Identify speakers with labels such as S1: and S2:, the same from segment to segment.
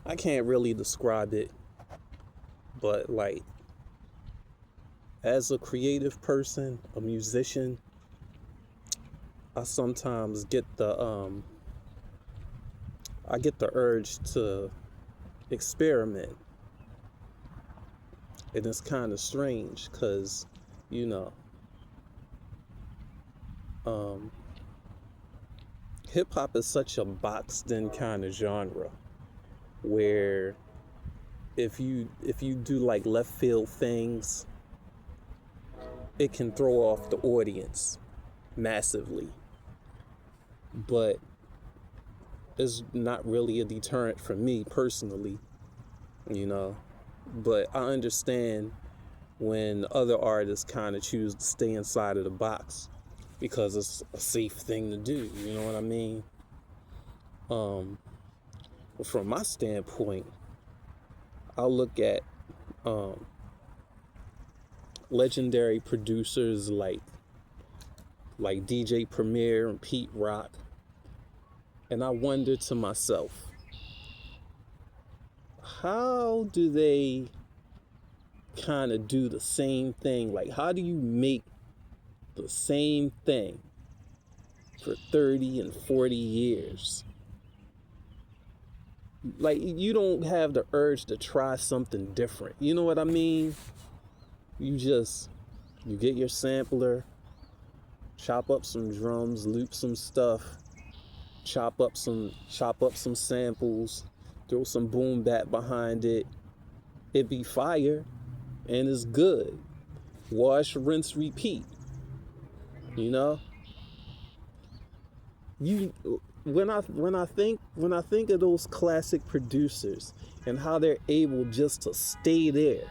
S1: I can't really describe it, but like as a creative person, a musician, I sometimes get the urge to experiment. And it's kind of strange cuz you know, um hip hop is such a boxed in kind of genre where if you do like left field things, it can throw off the audience massively. But it's not really a deterrent for me personally, you know. But I understand when other artists kind of choose to stay inside of the box because it's a safe thing to do, you know what I mean? Um, from my standpoint, I look at um, legendary producers like DJ Premier and Pete Rock, and I wonder to myself, how do they kind of do the same thing? Like, how do you make the same thing for 30 and 40 years? Like, you don't have the urge to try something different. You know what I mean? You get your sampler, chop up some drums, loop some stuff, chop up some samples, throw some boom bap behind it. It be fire and it's good. Wash, rinse, repeat. You know? You when I think of those classic producers and how they're able just to stay there,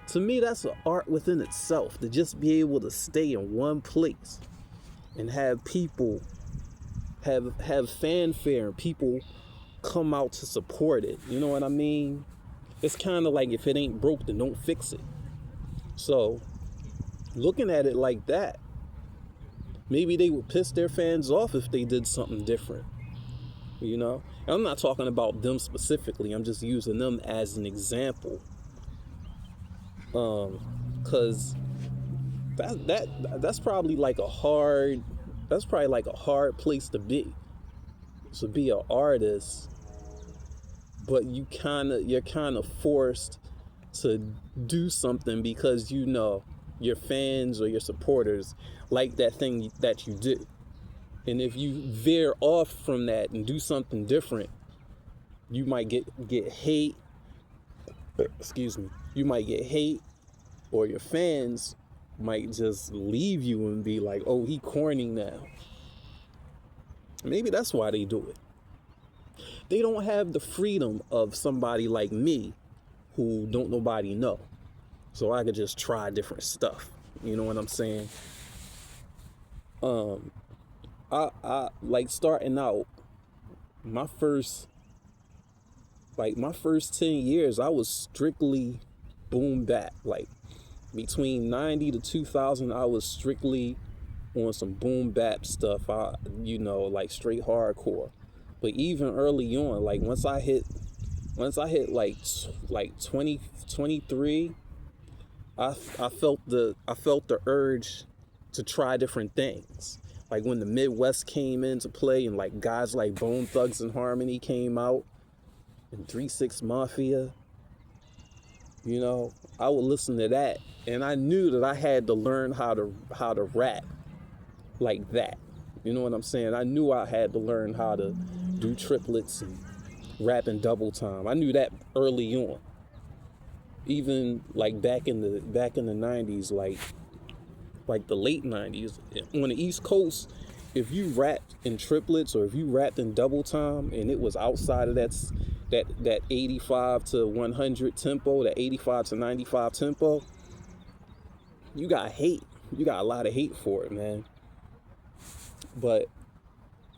S1: to me that's an art within itself, to just be able to stay in one place and have people have fanfare and people come out to support it. You know what I mean? It's kind of like, if it ain't broke, then don't fix it. So looking at it like that, maybe they would piss their fans off if they did something different, you know? And I'm not talking about them specifically, I'm just using them as an example. Cause that's probably like a hard place to be an artist, but you're kind of forced to do something because you know your fans or your supporters like that thing that you do. And if you veer off from that and do something different, you might get hate. Excuse me. You might get hate, or your fans might just leave you and be like, "Oh, he corny now." Maybe that's why they do it. They don't have the freedom of somebody like me who don't nobody know. So I could just try different stuff. You know what I'm saying? Um, I like starting out, my first my first 10 years, I was strictly boom bap. Like between 90 to 2000, I was strictly on some boom bap stuff. Like straight hardcore. But even early on, like once I hit like 20 23, I felt the urge to try different things. Like when the Midwest came into play and like guys like Bone Thugs and Harmony came out and 3 6 Mafia, I would listen to that and I knew that I had to learn how to rap like that. You know what I'm saying? I knew I had to learn how to do triplets and rap in double time. I knew that early on. Even like back in the 90s, like the late 90s on the East Coast, if you rapped in triplets or if you rapped in double time and it was outside of that 85 to 100 tempo, that 85 to 95 tempo, you got hate. You got a lot of hate for it, man. But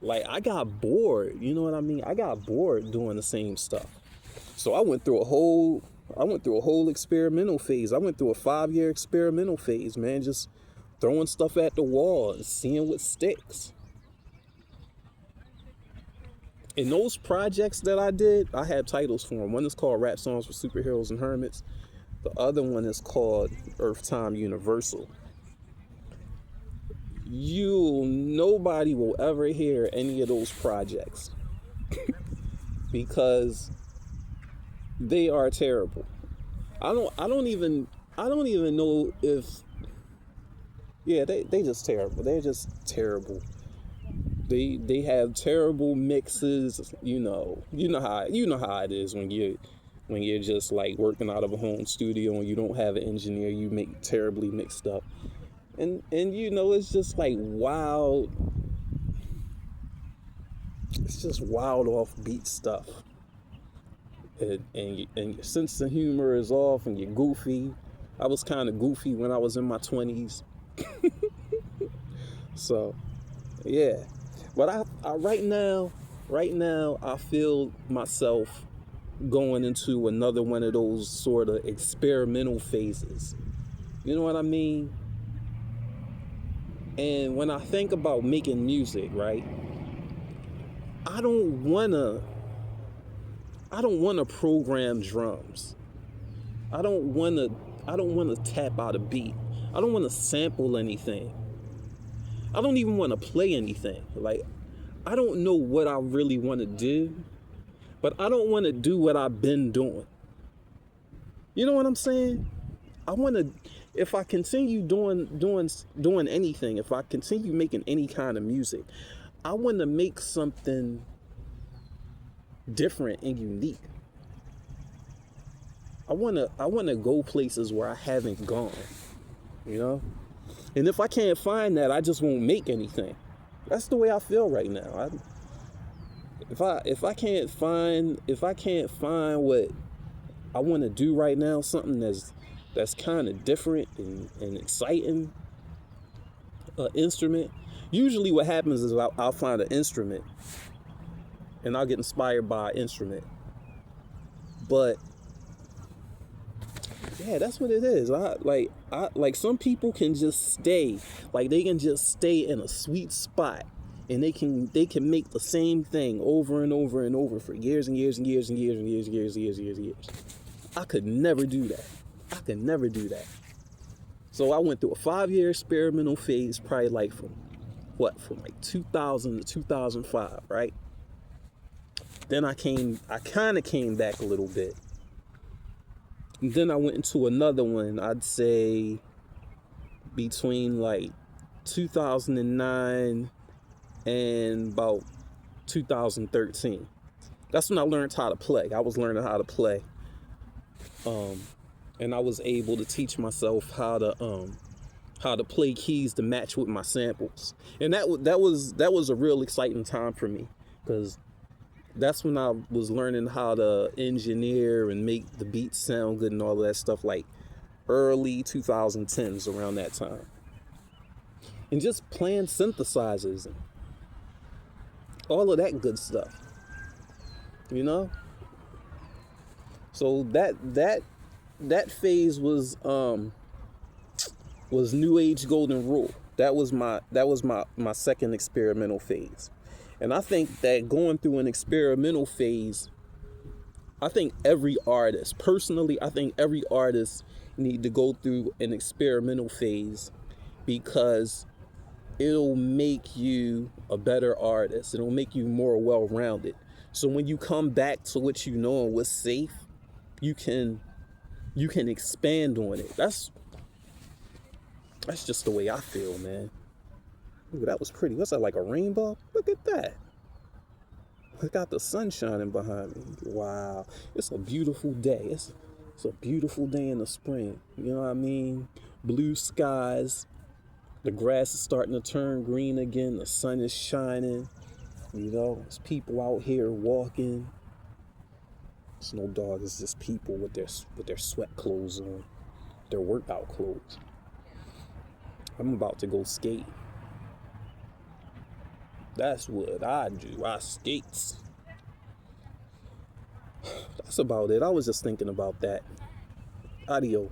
S1: like I got bored, you know what I mean? I got bored doing the same stuff. So I went through a whole experimental phase. I went through a 5-year experimental phase, man, just throwing stuff at the wall and seeing what sticks. In those projects that I did, I had titles for them. One is called Rap Songs for Superheroes and Hermits. The other one is called Earth Time Universal. Nobody will ever hear any of those projects because they are terrible. I don't even know if, yeah, they just terrible. They're just terrible. They have terrible mixes, you know how it is when you're just like working out of a home studio and you don't have an engineer, you make terribly mixed up. And it's just like wild. It's just wild offbeat stuff. And your sense of humor is off and you're goofy. I was kind of goofy when I was in my 20s. So, yeah. But I right now I feel myself going into another one of those sort of experimental phases. You know what I mean? And when I think about making music, right? I don't wanna program drums. I don't wanna tap out a beat. I don't wanna sample anything. I don't even wanna play anything. Like, I don't know what I really wanna do, but I don't wanna do what I've been doing. You know what I'm saying? If I continue doing anything, if I continue making any kind of music, I want to make something different and unique. I want to go places where I haven't gone, you know? And if I can't find that, I just won't make anything. That's the way I feel right now. If I can't find what I want to do right now, something that's kind of different and exciting, instrument. Usually what happens is I'll find an instrument and I'll get inspired by an instrument. But yeah, that's what it is. I like some people can just stay, like they can just stay in a sweet spot and they can make the same thing over and over and over for years and years and years and years and years and years and years and years and years. I could never do that. So I went through a 5-year experimental phase, probably like from 2000 to 2005, right? Then I kind of came back a little bit. And then I went into another one, I'd say between like 2009 and about 2013. That's when I learned how to play. I was learning how to play. And I was able to teach myself how to play keys to match with my samples. And that was a real exciting time for me, because that's when I was learning how to engineer and make the beats sound good and all of that stuff, like early 2010s, around that time. And just playing synthesizers and all of that good stuff, you know? So that phase was New Age Golden Rule. That was my second experimental phase. And I think that going through an experimental phase, I think every artist need to go through an experimental phase, because it'll make you a better artist. It'll make you more well-rounded. So when you come back to what you know and what's safe, you can expand on it. That's just the way I feel, man. Ooh, that was pretty. What's that, like a rainbow? Look at that. I got the sun shining behind me. Wow. It's a beautiful day. It's a beautiful day in the spring. You know what I mean? Blue skies. The grass is starting to turn green again. The sun is shining. You know, there's people out here walking. It's no dog. It's just people with their sweat clothes on, their workout clothes. I'm about to go skate. That's what I do. I skates. That's about it. I was just thinking about that. Adios.